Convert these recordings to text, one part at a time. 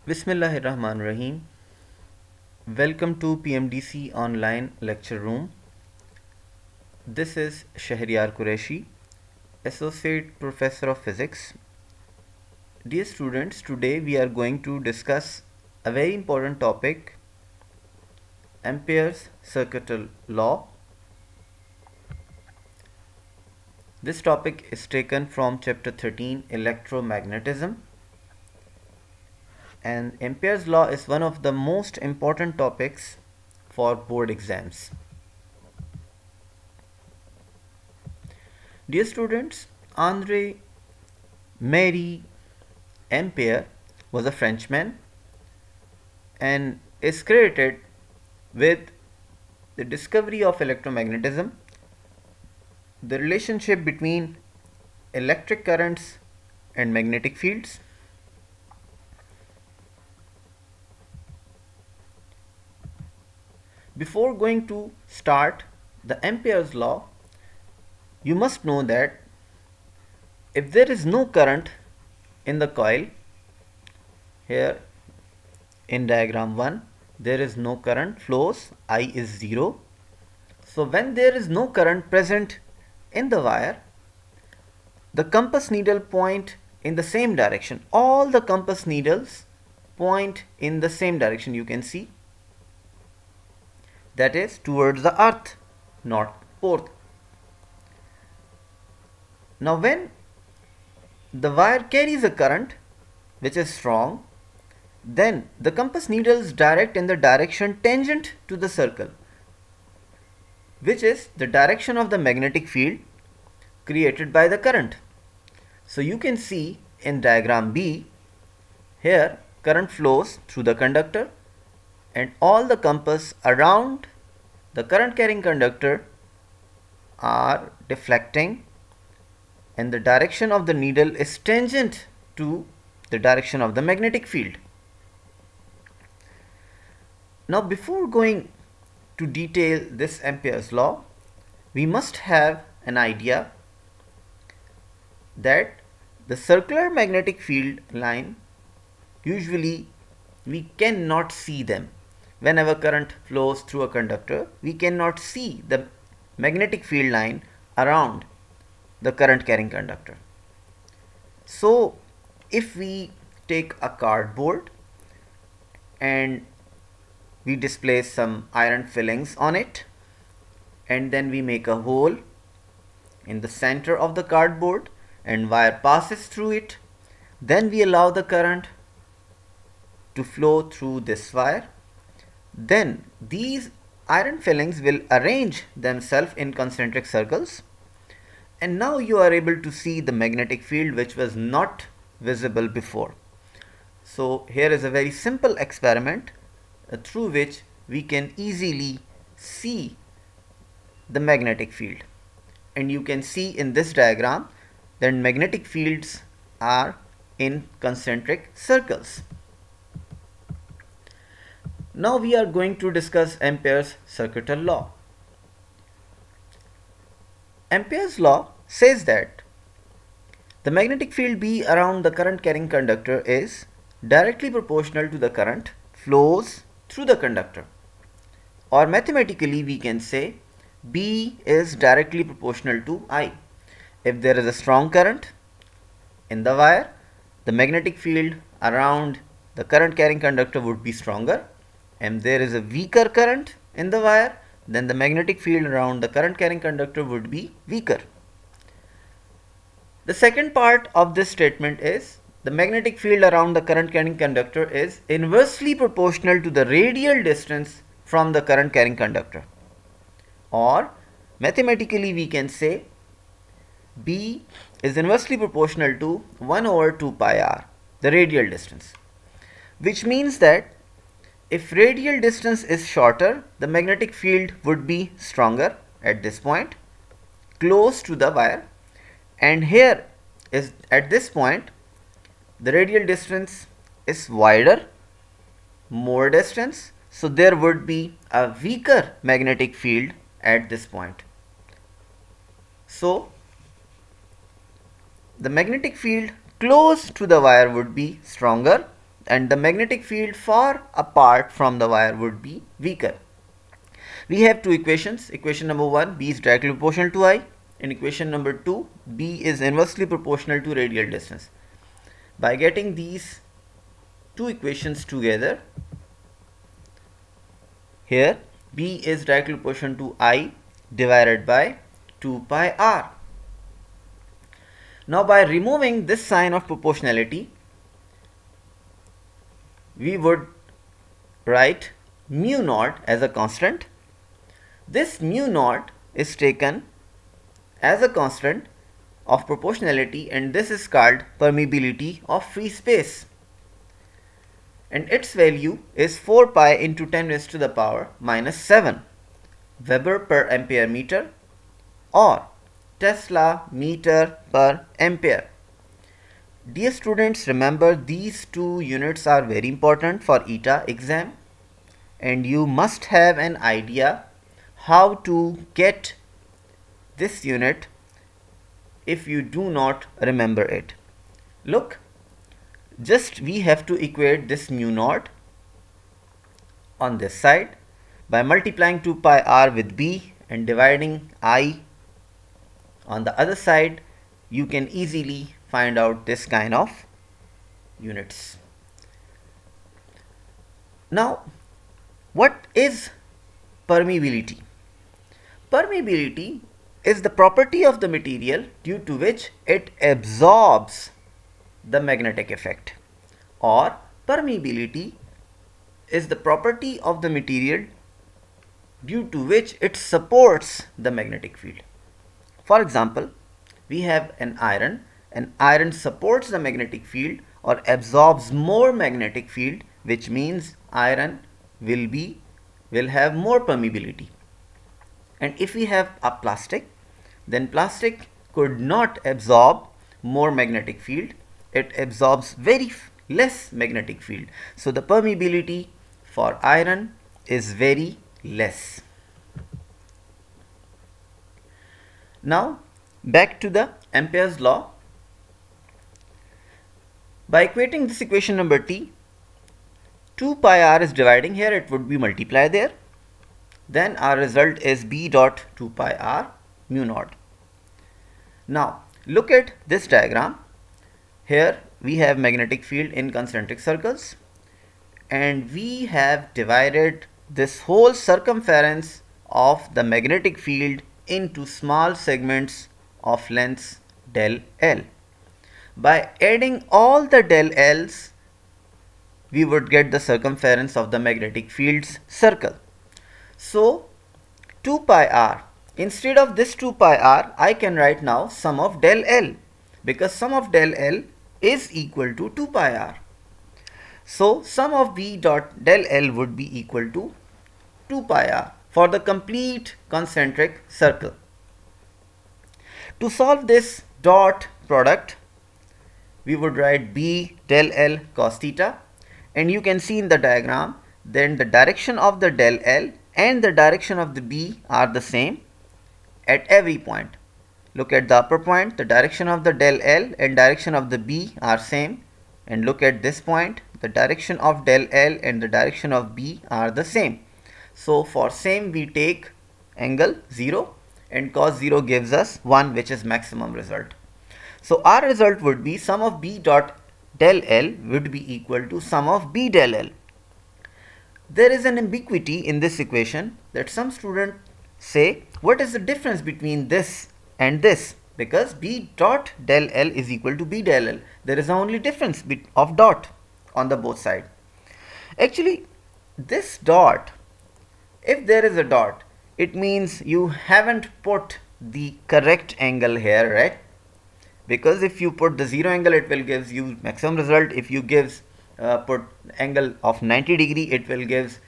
Bismillahirrahmanirrahim. Welcome to PMDC online lecture room. This is Shaheryar Qureshi, Associate Professor of Physics. Dear students, today we are going to discuss a very important topic, Ampere's circuital law. This topic is taken from chapter 13, Electromagnetism. And Ampere's law is one of the most important topics for board exams. Dear students, André Marie Ampere was a Frenchman and is credited with the discovery of electromagnetism, the relationship between electric currents and magnetic fields, Before going to start the Ampere's law, you must know that if there is no current in the coil, here in diagram 1 there is no current flows, I is 0. So when there is no current present in the wire, the compass needle point in the same direction. All the compass needles point in the same direction, you can see, that is towards the earth, north pole. Now when the wire carries a current which is strong, then the compass needles direct in the direction tangent to the circle, which is the direction of the magnetic field created by the current. So you can see in diagram B, here current flows through the conductor and all the compass around the current carrying conductor are deflecting and the direction of the needle is tangent to the direction of the magnetic field. Now before going to detail this Ampere's law, we must have an idea that the circular magnetic field line, usually we cannot see them. Whenever current flows through a conductor, we cannot see the magnetic field line around the current carrying conductor. So if we take a cardboard and we displace some iron fillings on it, and then we make a hole in the center of the cardboard and wire passes through it, then we allow the current to flow through this wire. Then these iron fillings will arrange themselves in concentric circles, and now you are able to see the magnetic field which was not visible before. So here is a very simple experiment through which we can easily see the magnetic field, and you can see in this diagram that magnetic fields are in concentric circles. Now we are going to discuss Ampere's circuital law. Ampere's law says that the magnetic field B around the current carrying conductor is directly proportional to the current flows through the conductor, or mathematically we can say B is directly proportional to I. If there is a strong current in the wire, the magnetic field around the current carrying conductor would be stronger, and there is a weaker current in the wire, then the magnetic field around the current carrying conductor would be weaker. The second part of this statement is the magnetic field around the current carrying conductor is inversely proportional to the radial distance from the current carrying conductor, or mathematically we can say B is inversely proportional to 1 over 2 pi r, the radial distance, which means that if radial distance is shorter, the magnetic field would be stronger at this point, close to the wire, and here is at this point the radial distance is wider, more distance, so there would be a weaker magnetic field at this point. So the magnetic field close to the wire would be stronger, and the magnetic field far apart from the wire would be weaker. We have two equations. Equation number 1, B is directly proportional to I, and equation number 2, B is inversely proportional to radial distance. By getting these two equations together, here B is directly proportional to I divided by 2 pi r. Now by removing this sign of proportionality, we would write mu naught as a constant. This mu naught is taken as a constant of proportionality, and this is called permeability of free space, and its value is 4 pi into 10 raised to the power minus 7 Weber per ampere meter, or Tesla meter per ampere. Dear students, remember these two units are very important for ETA exam, and you must have an idea how to get this unit if you do not remember it. Look, just we have to equate this mu naught on this side by multiplying 2 pi r with B and dividing I on the other side. You can easily find out this kind of units. Now, what is permeability? Permeability is the property of the material due to which it absorbs the magnetic effect, or permeability is the property of the material due to which it supports the magnetic field. For example, we have an iron. An iron supports the magnetic field or absorbs more magnetic field, which means iron will have more permeability. And if we have a plastic, then plastic could not absorb more magnetic field. It absorbs very less magnetic field. So the permeability for iron is very less. Now back to the Ampere's law. By equating this equation number T, 2 pi r is dividing here, it would be multiply there. Then our result is B dot 2 pi r mu naught. Now look at this diagram. Here we have magnetic field in concentric circles, and we have divided this whole circumference of the magnetic field into small segments of lengths del L. By adding all the del L's, we would get the circumference of the magnetic field's circle. So 2 pi r, instead of this 2 pi r, I can write now sum of del L, because sum of del L is equal to 2 pi r. So sum of B dot del L would be equal to 2 pi r for the complete concentric circle. To solve this dot product, we would write B del L cos theta, and you can see in the diagram then the direction of the del L and the direction of the B are the same at every point. Look at the upper point, the direction of the del L and direction of the B are same, and look at this point, the direction of del L and the direction of B are the same. So for same we take angle 0, and cos 0 gives us 1, which is maximum result. So our result would be sum of B dot del L would be equal to sum of B del L. There is an ambiguity in this equation that some students say, what is the difference between this and this? Because B dot del L is equal to B del L. There is only difference of dot on the both side. Actually, this dot, if there is a dot, it means you haven't put the correct angle here, right? Because if you put the 0 angle, it will give you maximum result. If you put angle of 90 degree, it will give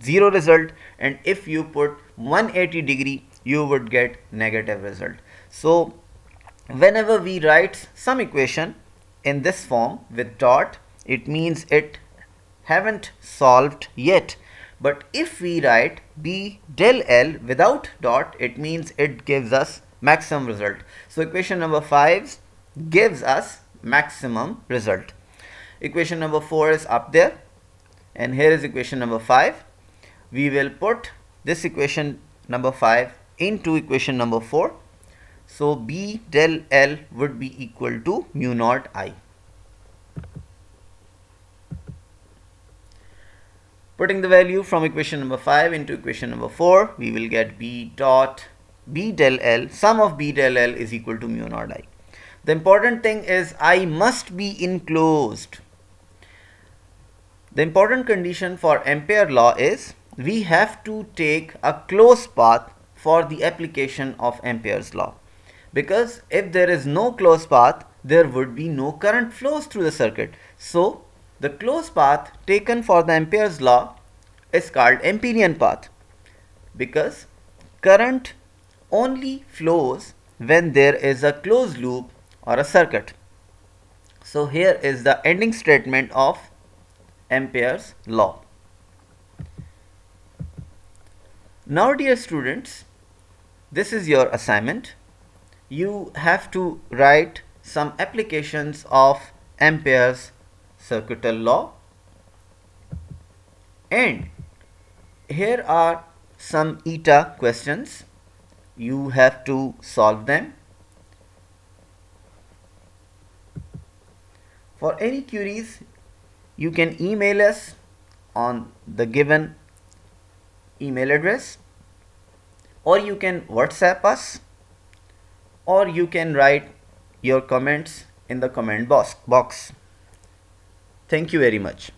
0 result, and if you put 180 degree, you would get negative result. So whenever we write some equation in this form with dot, it means it haven't solved yet. But if we write B del L without dot, it means it gives us maximum result. So equation number 5 gives us maximum result. Equation number 4 is up there, and here is equation number 5. We will put this equation number 5 into equation number 4. So B del L would be equal to mu naught I. Putting the value from equation number 5 into equation number 4, we will get B del L, sum of B del L is equal to mu naught I. The important thing is I must be enclosed. The important condition for Ampere law is we have to take a closed path for the application of Ampere's law. Because if there is no closed path, there would be no current flows through the circuit. So the closed path taken for the Ampere's law is called Amperian path, because current only flows when there is a closed loop or a circuit. So here is the ending statement of Ampere's law. Now dear students, this is your assignment. You have to write some applications of Ampere's circuital law, and here are some eta questions. You have to solve them. For any queries, you can email us on the given email address, or you can WhatsApp us, or you can write your comments in the comment box. Thank you very much.